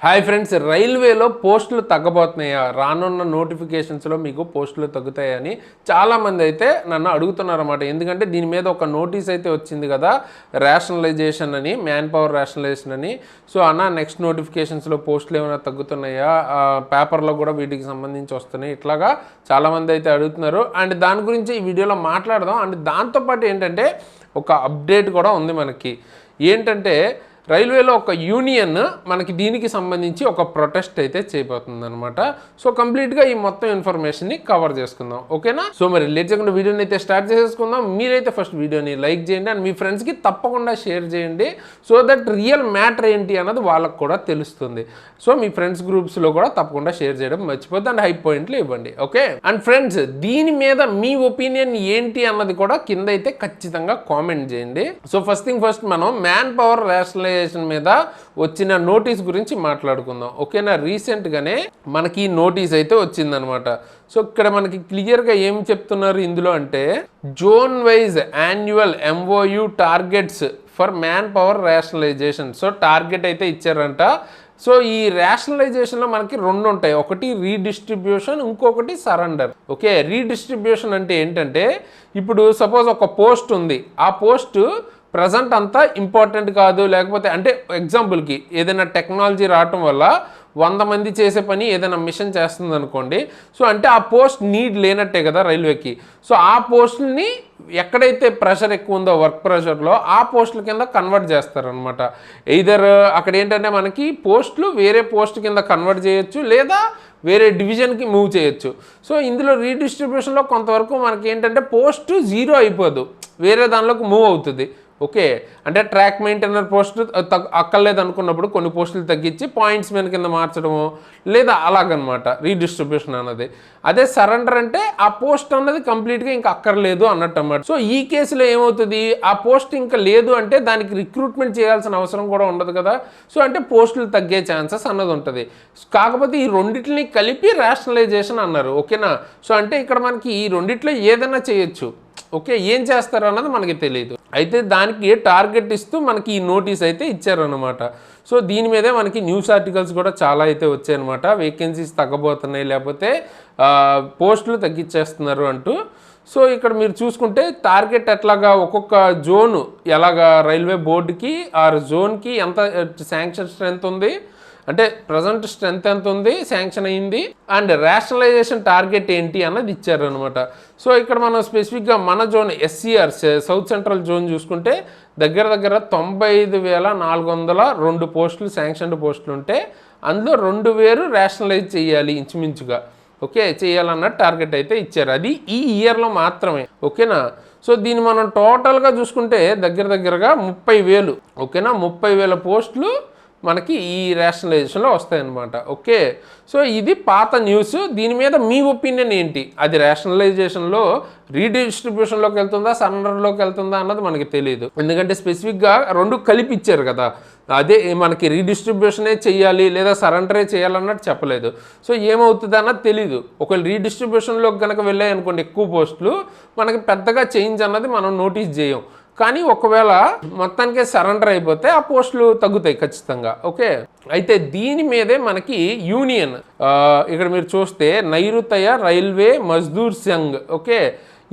Hi friends, రైల్వేలో పోస్టులు తగ్గబోతున్నాయా? రానున్న నోటిఫికేషన్స్లో మీకు పోస్టులు తగ్గుతాయని చాలామంది అయితే నన్ను అడుగుతున్నారన్నమాట. ఎందుకంటే దీని మీద ఒక నోటీస్ అయితే వచ్చింది కదా, రేషనలైజేషన్ అని, మ్యాన్ పవర్ రేషనలైజేషన్ అని. సో నెక్స్ట్ నోటిఫికేషన్స్లో పోస్టులు ఏమైనా తగ్గుతున్నాయా, పేపర్లో కూడా వీటికి సంబంధించి వస్తున్నాయి, ఇట్లాగా చాలామంది అయితే అడుగుతున్నారు. అండ్ దాని గురించి ఈ వీడియోలో మాట్లాడదాం. అండ్ దాంతోపాటు ఏంటంటే ఒక అప్డేట్ కూడా ఉంది మనకి. ఏంటంటే రైల్వేలో ఒక యూనియన్ మనకి దీనికి సంబంధించి ఒక ప్రొటెస్ట్ అయితే చేయబోతుంది అనమాట. సో కంప్లీట్గా ఈ మొత్తం ఇన్ఫర్మేషన్ని కవర్ చేసుకుందాం, ఓకేనా? సో మరి లేట్ చేయకుండా వీడియోని అయితే స్టార్ట్ చేసేసుకుందాం. మీరైతే ఫస్ట్ వీడియోని లైక్ చేయండి అండ్ మీ ఫ్రెండ్స్కి తప్పకుండా షేర్ చేయండి, సో దట్ రియల్ మ్యాటర్ ఏంటి అన్నది వాళ్ళకు కూడా తెలుస్తుంది. సో మీ ఫ్రెండ్స్ గ్రూప్స్లో కూడా తప్పకుండా షేర్ చేయడం మర్చిపోద్దు అండ్ హై పాయింట్లు ఇవ్వండి, ఓకే? అండ్ ఫ్రెండ్స్, దీని మీద మీ ఒపీనియన్ ఏంటి అన్నది కూడా కింద అయితే ఖచ్చితంగా కామెంట్ చేయండి. సో ఫస్ట్ థింగ్ ఫస్ట్, మనం మ్యాన్ పవర్ రేషనలైజేషన్ మీద వచ్చిన నోటీస్ గురించి మాట్లాడుకుందాం, ఓకేనా? రీసెంట్గానే మనకి నోటీస్ అయితే వచ్చిందనమాట. సో ఇక్కడ మనకి క్లియర్గా ఏం చెప్తున్నారు ఇందులో అంటే, zone wise annual MOU targets for manpower rationalisation. So target అయితే ఇచ్చారంట. సో ఈ రేషనలైజేషన్లో మనకి రెండు ఉంటాయి, ఒకటి రీడిస్ట్రిబ్యూషన్, ఇంకొకటి సరెండర్. ఓకే, రీడిస్ట్రిబ్యూషన్ అంటే ఏంటంటే, ఇప్పుడు సపోజ్ ఒక పోస్ట్ ఉంది, ఆ పోస్టు ప్రజెంట్ అంతా ఇంపార్టెంట్ కాదు, లేకపోతే అంటే ఎగ్జాంపుల్కి ఏదైనా టెక్నాలజీ రావటం వల్ల 100 మంది చేసే పని ఏదైనా మిషన్ చేస్తుంది అనుకోండి. సో అంటే ఆ పోస్ట్ నీడ్ లేనట్టే కదా రైల్వేకి. సో ఆ పోస్టుల్ని ఎక్కడైతే ప్రెషర్ ఎక్కువ ఉందో వర్క్ ప్రెషర్లో, ఆ పోస్టుల కింద కన్వర్ట్ చేస్తారనమాట. ఎయిదర్ అక్కడ ఏంటంటే మనకి పోస్టులు వేరే పోస్ట్ కింద కన్వర్ట్ చేయొచ్చు, లేదా వేరే డివిజన్కి మూవ్ చేయొచ్చు. సో ఇందులో రీడిస్ట్రిబ్యూషన్లో కొంతవరకు మనకి ఏంటంటే పోస్టు జీరో అయిపోదు, వేరే దానిలోకి మూవ్ అవుతుంది. ఓకే, అంటే ట్రాక్ మెయింటైనర్ పోస్టు అక్కర్లేదు అనుకున్నప్పుడు కొన్ని పోస్టులు తగ్గించి పాయింట్స్ మెన్ కింద మార్చడము, లేదా అలాగనమాట రీడిస్ట్రిబ్యూషన్ అన్నది. అదే సరెండర్ అంటే ఆ పోస్ట్ అన్నది కంప్లీట్గా ఇంకా అక్కర్లేదు అన్నట్టు అన్నమాట. సో ఈ కేసులో ఏమవుతుంది, ఆ పోస్ట్ ఇంకా లేదు అంటే దానికి రిక్రూట్మెంట్ చేయాల్సిన అవసరం కూడా ఉండదు కదా. సో అంటే పోస్టులు తగ్గే ఛాన్సెస్ అన్నది ఉంటుంది. కాకపోతే ఈ రెండింటిని కలిపి రేషనలైజేషన్ అన్నారు, ఓకేనా? సో అంటే ఇక్కడ మనకి ఈ రెండిట్లో ఏదైనా చేయొచ్చు, ఓకే? ఏం చేస్తారు అన్నది మనకి తెలియదు. అయితే దానికి టార్గెట్ ఇస్తూ మనకి ఈ నోటీస్ అయితే ఇచ్చారనమాట. సో దీని మీదే మనకి న్యూస్ ఆర్టికల్స్ కూడా చాలా అయితే వచ్చాయన్నమాట. వేకెన్సీస్ తగ్గబోతున్నాయి, లేకపోతే పోస్టులు తగ్గించేస్తున్నారు అంటూ. సో ఇక్కడ మీరు చూసుకుంటే టార్గెట్ ఎట్లాగా ఒక్కొక్క జోను ఎలాగా రైల్వే బోర్డుకి ఆర్ జోన్కి ఎంత శాంక్షన్ స్ట్రెంత్ ఉంది, అంటే ప్రజెంట్ స్ట్రెంత్ ఎంత ఉంది, శాంక్షన్ అయింది, అండ్ రేషనలైజేషన్ టార్గెట్ ఏంటి అన్నది ఇచ్చారనమాట. సో ఇక్కడ మనం స్పెసిఫిక్గా మన zone SCR south central zone చూసుకుంటే దగ్గర 95,402 పోస్టులు శాంక్షన్డ్ పోస్టులు ఉంటే అందులో 2,000 రేషనలైజ్ చేయాలి ఇంచుమించుగా, ఓకే? చేయాలన్న టార్గెట్ అయితే ఇచ్చారు. అది ఈ ఇయర్లో మాత్రమే, ఓకేనా? సో దీన్ని మనం టోటల్గా చూసుకుంటే దగ్గరగా 30,000, ఓకేనా? 30,000 పోస్టులు మనకి ఈ రేషనలైజేషన్లో వస్తాయన్నమాట, ఓకే? సో ఇది పాత న్యూస్. దీని మీద మీ ఒపీనియన్ ఏంటి? అది రేషనలైజేషన్లో రీడిస్ట్రిబ్యూషన్లోకి వెళ్తుందా, సరెండర్లోకి వెళ్తుందా అన్నది మనకి తెలియదు. ఎందుకంటే స్పెసిఫిక్గా రెండు కలిపి ఇచ్చారు కదా. అదే మనకి రీడిస్ట్రిబ్యూషనే చేయాలి లేదా సరెండరే చేయాలన్నట్టు చెప్పలేదు. సో ఏమవుతుంది అన్నది తెలీదు. ఒకవేళ రీడిస్ట్రిబ్యూషన్లోకి కనుక వెళ్ళాయి అనుకోండి ఎక్కువ పోస్టులు, మనకి పెద్దగా చేంజ్ అన్నది మనం నోటీస్ చేయం. కానీ ఒకవేళ మొత్తానికే సరెండర్ అయిపోతే ఆ పోస్టులు తగ్గుతాయి ఖచ్చితంగా, ఓకే? అయితే దీని మీదే మనకి యూనియన్ ఇక్కడ మీరు చూస్తే నైరుతయ రైల్వే మజ్దూర్ సంఘ్, ఓకే?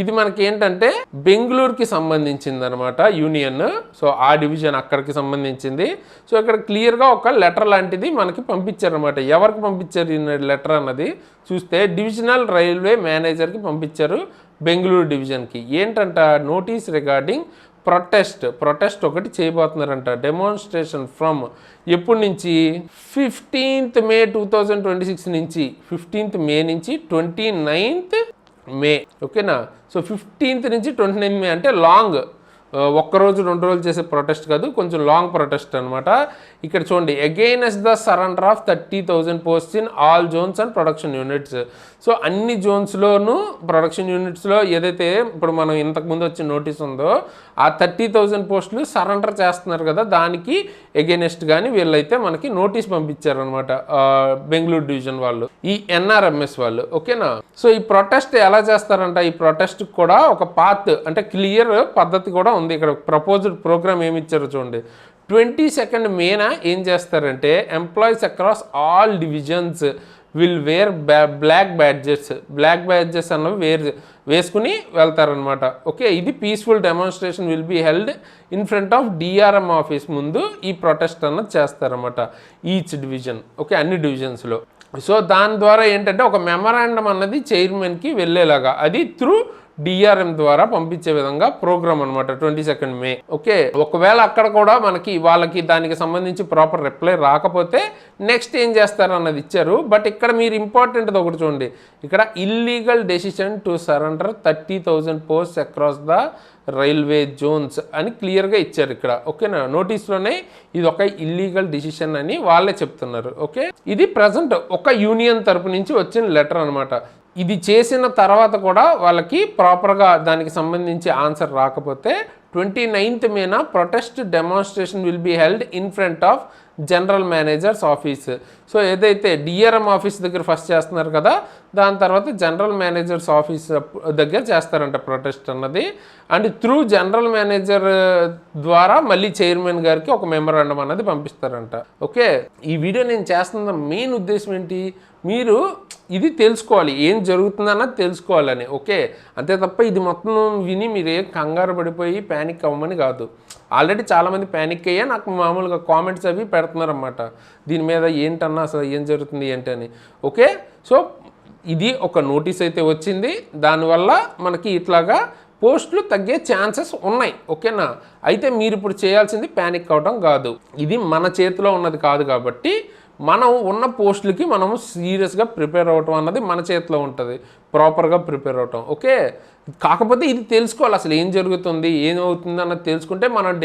ఇది మనకి ఏంటంటే బెంగళూరుకి సంబంధించింది అనమాట యూనియన్. సో ఆ డివిజన్ అక్కడికి సంబంధించింది. సో ఇక్కడ క్లియర్గా ఒక లెటర్ లాంటిది మనకి పంపించారనమాట. ఎవరికి పంపించారు ఈ లెటర్ అన్నది చూస్తే డివిజనల్ రైల్వే మేనేజర్కి పంపించారు, బెంగళూరు డివిజన్కి. ఏంటంట, నోటీస్ రిగార్డింగ్ ప్రొటెస్ట్ ఒకటి చేయబోతున్నారంట. డెమాన్స్ట్రేషన్ ఫ్రమ్ ఎప్పటి నుంచి 15th May 2026 నుంచి 15th May నుంచి 29th May, ఓకేనా? సో 15th నుంచి 29th May అంటే లాంగ్, ఒక్కరోజు 2 రోజులు చేసే ప్రొటెస్ట్ కాదు, కొంచెం లాంగ్ ప్రొటెస్ట్ అనమాట. ఇక్కడ చూడండి, against the surrender of 30,000 posts in all zones and production units. So అన్ని జోన్స్లోనూ ప్రొడక్షన్ యూనిట్స్లో ఏదైతే ఇప్పుడు మనం ఇంతకుముందు వచ్చిన నోటీస్ ఉందో ఆ 30,000 పోస్టులు సరెండర్ చేస్తున్నారు కదా, దానికి అగైనెస్ట్ కానీ వీళ్ళైతే మనకి నోటీస్ పంపించారనమాట బెంగళూరు డివిజన్ వాళ్ళు, ఈ NRMS వాళ్ళు, ఓకేనా? సో ఈ ప్రొటెస్ట్ ఎలా చేస్తారంట, ఈ ప్రొటెస్ట్ కూడా ఒక పాత్ అంటే క్లియర్ పద్ధతి కూడా ఉంది. ఇక్కడ ప్రపోజ్డ్ ప్రోగ్రామ్ ఏమి ఇచ్చారో చూడండి. 22nd మేన ఏం చేస్తారంటే employees across all divisions will wear black badges అన్నవి వేసుకుని వెళ్తారనమాట. ఓకే, ఇది peaceful demonstration will be held in front of DRM office ముందు ఈ ప్రొటెస్ట్ అన్నది చేస్తారన్నమాట ఈచ్ డివిజన్. ఓకే, అన్ని డివిజన్స్లో. సో దాని ద్వారా ఏంటంటే ఒక మెమరాండం అన్నది చైర్మన్కి వెళ్ళేలాగా, అది త్రూ డిఆర్ఎం ద్వారా పంపించే విధంగా ప్రోగ్రామ్ అనమాట 22nd మే. ఓకే, ఒకవేళ అక్కడ కూడా వాళ్ళకి దానికి సంబంధించి ప్రాపర్ రిప్లై రాకపోతే నెక్స్ట్ ఏం చేస్తారు అన్నది ఇచ్చారు. బట్ ఇక్కడ మీరు ఇంపార్టెంట్ది ఒకటి చూడండి, ఇక్కడ illegal decision to surrender 30,000 posts across the railway Jones అని క్లియర్గా ఇచ్చారు ఇక్కడ. ఓకేనా, నోటీస్లోనే ఇది ఒక ఇల్లీగల్ డిసిషన్ అని వాళ్ళే చెప్తున్నారు. ఓకే, ఇది ప్రజెంట్ ఒక యూనియన్ తరపు నుంచి వచ్చిన లెటర్ అనమాట. ఇది చేసిన తర్వాత కూడా వాళ్ళకి ప్రాపర్గా దానికి సంబంధించి ఆన్సర్ రాకపోతే 29th మేన protest demonstration will be held in front of general managers office. So ఏదైతే డిఆర్ఎం ఆఫీస్ దగ్గర ఫస్ట్ చేస్తున్నారు కదా, దాని తర్వాత జనరల్ మేనేజర్స్ ఆఫీస్ దగ్గర చేస్తారంట ప్రొటెస్ట్ అన్నది. అండ్ త్రూ జనరల్ మేనేజర్ ద్వారా మళ్ళీ చైర్మన్ గారికి ఒక మెమరాండం అన్నది పంపిస్తారంట. ఓకే, ఈ వీడియో నేను చేస్తున్న మెయిన్ ఉద్దేశం ఏంటి, మీరు ఇది తెలుసుకోవాలి, ఏం జరుగుతుందన్నది తెలుసుకోవాలని. ఓకే, అంతే తప్ప ఇది మొత్తం విని మీరు ఏం కంగారు పడిపోయి ప్యానిక్ అవ్వమని కాదు. ఆల్రెడీ చాలామంది ప్యానిక్ అయ్యా నాకు మామూలుగా కామెంట్స్ అవి పెడుతున్నారన్నమాట, దీని మీద ఏంటన్నా అసలు ఏం జరుగుతుంది ఏంటని. ఓకే, సో ఇది ఒక నోటీస్ అయితే వచ్చింది, దానివల్ల మనకి ఇట్లాగా పోస్టులు తగ్గే ఛాన్సెస్ ఉన్నాయి. ఓకేనా, అయితే మీరు ఇప్పుడు చేయాల్సింది ప్యానిక్ అవడం కాదు, ఇది మన చేతిలో ఉన్నది కాదు కాబట్టి మనం ఉన్న పోస్టులకి మనము సీరియస్గా ప్రిపేర్ అవ్వటం అన్నది మన చేతిలో ఉంటుంది, ప్రాపర్గా ప్రిపేర్ అవటం. ఓకే, కాకపోతే ఇది తెలుసుకోవాలి, అసలు ఏం జరుగుతుంది ఏమవుతుంది అన్నది తెలుసుకుంటే మనం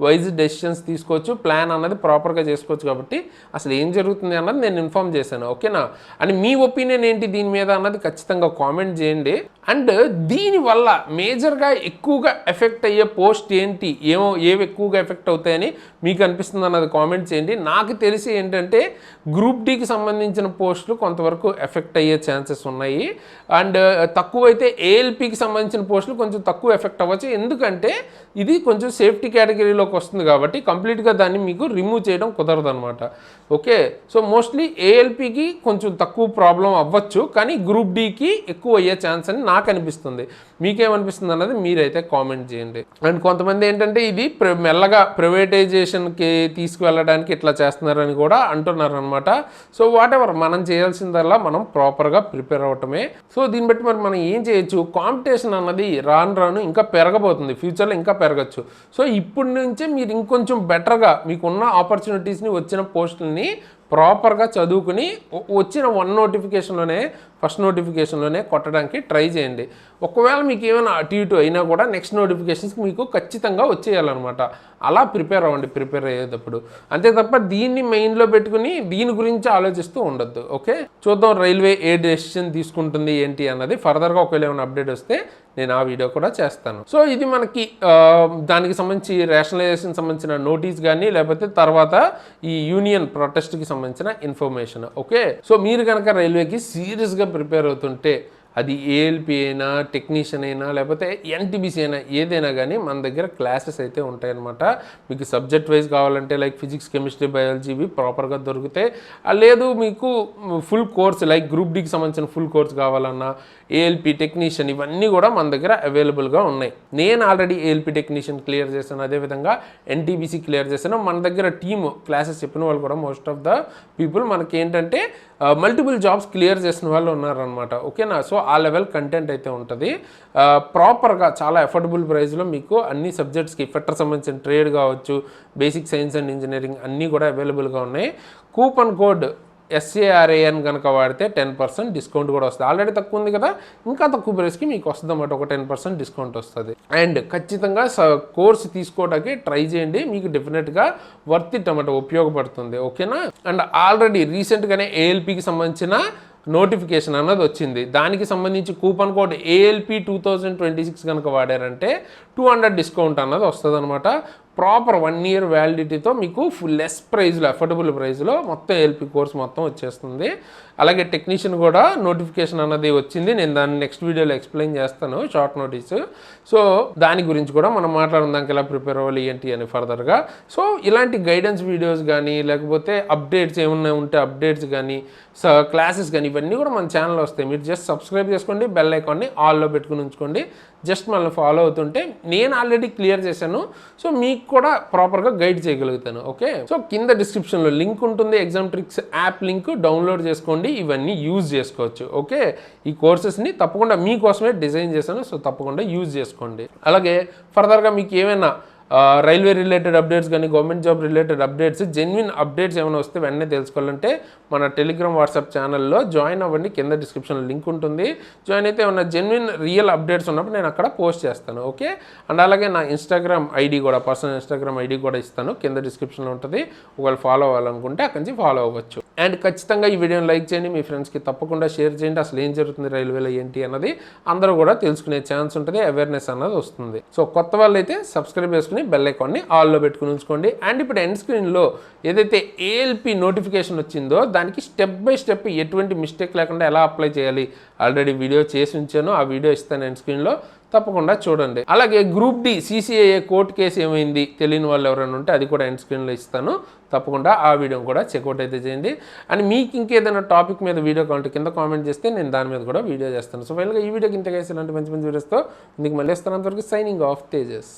వైజ్ డెసిషన్స్ తీసుకోవచ్చు, ప్లాన్ అన్నది ప్రాపర్గా చేసుకోవచ్చు. కాబట్టి అసలు ఏం జరుగుతుంది అన్నది నేను ఇన్ఫామ్ చేశాను. ఓకేనా, అని మీ ఒపీనియన్ ఏంటి దీని మీద అన్నది ఖచ్చితంగా కామెంట్ చేయండి. అండ్ దీనివల్ల మేజర్గా ఎక్కువగా ఎఫెక్ట్ అయ్యే పోస్ట్ ఏంటి, ఏవి ఎక్కువగా ఎఫెక్ట్ అవుతాయని మీకు అనిపిస్తుంది అన్నది కామెంట్ చేయండి. నాకు తెలిసి ఏంటంటే గ్రూప్ డికి సంబంధించిన పోస్టులు కొంతవరకు ఎఫెక్ట్ అయ్యే ఛాన్సెస్ ఉన్నాయి. అండ్ తక్కువైతే ఏఎల్పికి సంబంధించిన పోస్టులు కొంచెం తక్కువ ఎఫెక్ట్ అవ్వచ్చు, ఎందుకంటే ఇది కొంచెం సేఫ్టీ కేటగిరీలోకి వస్తుంది కాబట్టి కంప్లీట్గా దాన్ని మీకు రిమూవ్ చేయడం కుదరదు అనమాట. ఓకే, సో మోస్ట్లీ ఏఎల్పికి కొంచెం తక్కువ ప్రాబ్లం అవ్వచ్చు, కానీ గ్రూప్ డికి ఎక్కువ అయ్యే ఛాన్స్ అని నాకు అనిపిస్తుంది. మీకేమనిపిస్తుంది అన్నది మీరైతే కామెంట్ చేయండి. అండ్ కొంతమంది ఏంటంటే ఇది మెల్లగా ప్రైవేటైజేషన్కి తీసుకువెళ్ళడానికి ఇట్లా చేస్తున్నారని కూడా అంటున్నారు అనమాట. సో వాటెవర్, మనం చేయాల్సిందల్లా మనం ప్రాపర్గా ప్రిపేర్ అవ్వటమే. సో దీన్ని బట్టి మరి మనం ఏం చేయొచ్చు, కాంపిటీషన్ అన్నది రాను ఇంకా పెరగబోతుంది, ఫ్యూచర్లో ఇంకా పెరగచ్చు. సో ఇప్పటి నుంచే మీరు ఇంకొంచెం బెటర్గా మీకున్న ఆపర్చునిటీస్ని, వచ్చిన పోస్టులని ప్రాపర్గా చదువుకుని వచ్చిన ఫస్ట్ నోటిఫికేషన్లోనే కొట్టడానికి ట్రై చేయండి. ఒకవేళ మీకు ఏమైనా అటు ఇటు అయినా కూడా నెక్స్ట్ నోటిఫికేషన్స్కి మీకు ఖచ్చితంగా వచ్చేయాలన్నమాట. అలా ప్రిపేర్ అవ్వండి ప్రిపేర్ అయ్యేటప్పుడు, అంతే తప్ప దీన్ని మెయిన్లో పెట్టుకుని దీని గురించి ఆలోచిస్తూ ఉండొద్దు. ఓకే, చూద్దాం రైల్వే ఏ డెసిషన్ తీసుకుంటుంది ఏంటి అన్నది. ఫర్దర్గా ఒకవేళ ఏమైనా అప్డేట్ వస్తే నేను ఆ వీడియో కూడా చేస్తాను. సో ఇది మనకి దానికి సంబంధించి రేషనలైజేషన్ సంబంధించిన నోటీస్ కానీ లేకపోతే తర్వాత ఈ యూనియన్ ప్రొటెస్ట్కి సంబంధించిన ఇన్ఫర్మేషన్. ఓకే, సో మీరు కనుక రైల్వేకి సీరియస్గా ప్రిపేర్ అవుతుంటే అది ఏఎల్పి అయినా, టెక్నీషియన్ అయినా, లేకపోతే ఎన్టీబీసీ అయినా, ఏదైనా కానీ మన దగ్గర క్లాసెస్ అయితే ఉంటాయన్నమాట. మీకు సబ్జెక్ట్ వైజ్ కావాలంటే లైక్ ఫిజిక్స్, కెమిస్ట్రీ, బయాలజీ ఇవి ప్రాపర్గా దొరుకుతాయి. లేదు మీకు ఫుల్ కోర్స్ లైక్ గ్రూప్ డికి సంబంధించిన ఫుల్ కోర్స్ కావాలన్నా, ఏఎల్పి టెక్నీషియన్ ఇవన్నీ కూడా మన దగ్గర అవైలబుల్గా ఉన్నాయి. నేను ఆల్రెడీ ఏఎల్పి టెక్నీషియన్ క్లియర్ చేశాను, అదేవిధంగా ఎన్టీబీసీ క్లియర్ చేశాను. మన దగ్గర టీమ్ క్లాసెస్ చెప్పిన వాళ్ళు కూడా మోస్ట్ ఆఫ్ ద పీపుల్ మనకి ఏంటంటే మల్టిపుల్ జాబ్స్ క్లియర్ చేసిన వాళ్ళు ఉన్నారనమాట. ఓకేనా, సో ఆ లెవెల్ కంటెంట్ అయితే ఉంటుంది. ప్రాపర్గా చాలా అఫోర్డబుల్ ప్రైస్లో మీకు అన్ని సబ్జెక్ట్స్కి ఫెటర్ సంబంధించిన ట్రేడ్ కావచ్చు, బేసిక్ సైన్స్ అండ్ ఇంజనీరింగ్ అన్నీ కూడా అవైలబుల్గా ఉన్నాయి. కూపన్ కోడ్ SARAN కనుక వాడితే 10% డిస్కౌంట్ కూడా వస్తుంది. ఆల్రెడీ తక్కువ ఉంది కదా, ఇంకా తక్కువ ప్రైస్కి మీకు వస్తుంది అన్నమాట, ఒక 10% డిస్కౌంట్ వస్తుంది. అండ్ ఖచ్చితంగా కోర్సు తీసుకోవడానికి ట్రై చేయండి, మీకు డెఫినెట్గా వర్త్ ఇట్ అన్నమాట, ఉపయోగపడుతుంది. ఓకేనా, అండ్ ఆల్రెడీ రీసెంట్గానే ALPకి సంబంధించిన నోటిఫికేషన్ అన్నది వచ్చింది. దానికి సంబంధించి కూపన్ కోడ్ ALP 2026 కనుక వాడారంటే 200 డిస్కౌంట్ అన్నది వస్తుంది అనమాట. ప్రాపర్ 1 ఇయర్ వ్యాలిడిటీతో మీకు లెస్ ప్రైస్లో అఫోర్డబుల్ ప్రైస్లో మొత్తం ఏఎల్పి కోర్స్ మొత్తం వచ్చేస్తుంది. అలాగే టెక్నీషియన్ కూడా నోటిఫికేషన్ అన్నది వచ్చింది. నేను దాన్ని నెక్స్ట్ వీడియోలో ఎక్స్ప్లెయిన్ చేస్తాను, షార్ట్ నోటీస్. సో దాని గురించి కూడా మనం మాట్లాడడానికి ఎలా ప్రిపేర్ అవ్వాలి ఏంటి అని ఫర్దర్గా. సో ఇలాంటి గైడెన్స్ వీడియోస్ కానీ లేకపోతే అప్డేట్స్ ఏమన్నా ఉంటే అప్డేట్స్ కానీ క్లాసెస్ కానీ ఇవన్నీ కూడా మన ఛానల్లో వస్తాయి. మీరు జస్ట్ సబ్స్క్రైబ్ చేసుకోండి, బెల్ ఐకాన్ని ఆల్లో పెట్టుకుని ఉంచుకోండి. జస్ట్ మనల్ని ఫాలో అవుతుంటే నేను ఆల్రెడీ క్లియర్ చేశాను, సో మీకు కూడా ప్రాపర్గా గైడ్ చేయగలుగుతాను. ఓకే, సో కింద డిస్క్రిప్షన్లో లింక్ ఉంటుంది, exam tricks app link download చేసుకోండి, ఇవన్నీ యూజ్ చేసుకోవచ్చు. ఓకే, ఈ కోర్సెస్ని తప్పకుండా మీకోసమే డిజైన్ చేశాను, సో తప్పకుండా యూజ్ చేసుకోండి. అలాగే ఫర్దర్గా మీకు ఏమైనా రైల్వే రిలేటెడ్ అప్డేట్స్ కానీ government job related updates genuine updates ఏమైనా వస్తే వెంటనే తెలుసుకోవాలంటే మన టెలిగ్రామ్ వాట్సాప్ ఛానల్లో జాయిన్ అవ్వండి. కింద డిస్క్రిప్షన్లో లింక్ ఉంటుంది. జాయిన్ అయితే ఏమన్నా జెన్యున్ రియల్ అప్డేట్స్ ఉన్నప్పుడు నేను అక్కడ పోస్ట్ చేస్తాను. ఓకే, అండ్ అలాగే నా ఇన్స్టాగ్రామ్ ఐడి కూడా, పర్సనల్ ఇన్స్టాగ్రామ్ ఐడి కూడా ఇస్తాను, కింద డిస్క్రిప్షన్లో ఉంటుంది. ఒకవేళ ఫాలో అవ్వాలనుకుంటే అక్కడి నుంచి ఫాలో అవ్వచ్చు. అండ్ ఖచ్చితంగా ఈ వీడియోని లైక్ చేయండి, మీ ఫ్రెండ్స్కి తప్పకుండా షేర్ చేయండి. అసలు ఏం జరుగుతుంది రైల్వేలో ఏంటి అన్నది అందరూ కూడా తెలుసుకునే ఛాన్స్ ఉంటుంది, అవేర్నెస్ అన్నది వస్తుంది. సో కొత్త వాళ్ళు అయితే సబ్స్క్రైబ్ చేసుకుని బెల్ ఐకాన్ని ఆల్లో పెట్టుకుని ఉంచుకోండి. అండ్ ఇప్పుడు ఎండ్ స్క్రీన్లో ఏదైతే ఏఎల్పి నోటిఫికేషన్ వచ్చిందో దానికి స్టెప్ బై స్టెప్ ఎటువంటి మిస్టేక్ లేకుండా ఎలా అప్లై చేయాలి ఆల్రెడీ వీడియో చేసి ఉంచాను, ఆ వీడియో ఇస్తాను ఎండ్ స్క్రీన్లో, తప్పకుండా చూడండి. అలాగే గ్రూప్ డి సిసిఐఏ కోర్టు కేసు ఏమైంది తెలియని వాళ్ళు ఎవరైనా ఉంటే అది కూడా ఎండ్ స్క్రీన్లో ఇస్తాను, తప్పకుండా ఆ వీడియోని కూడా చెక్అవుట్ అయితే చేయండి. అండ్ మీకు ఇంకేదైనా టాపిక్ మీద వీడియో కావాలంటే కింద కామెంట్ చేస్తే నేను దాని మీద కూడా వీడియో చేస్తాను. సో ఫైనల్గా ఈ వీడియోకి ఇంతగా ఇలాంటి మంచి మంచి వీడియోస్తో మీకు మళ్ళీ వస్తాను. అంతవరకు సైనింగ్ ఆఫ్ తేజస్.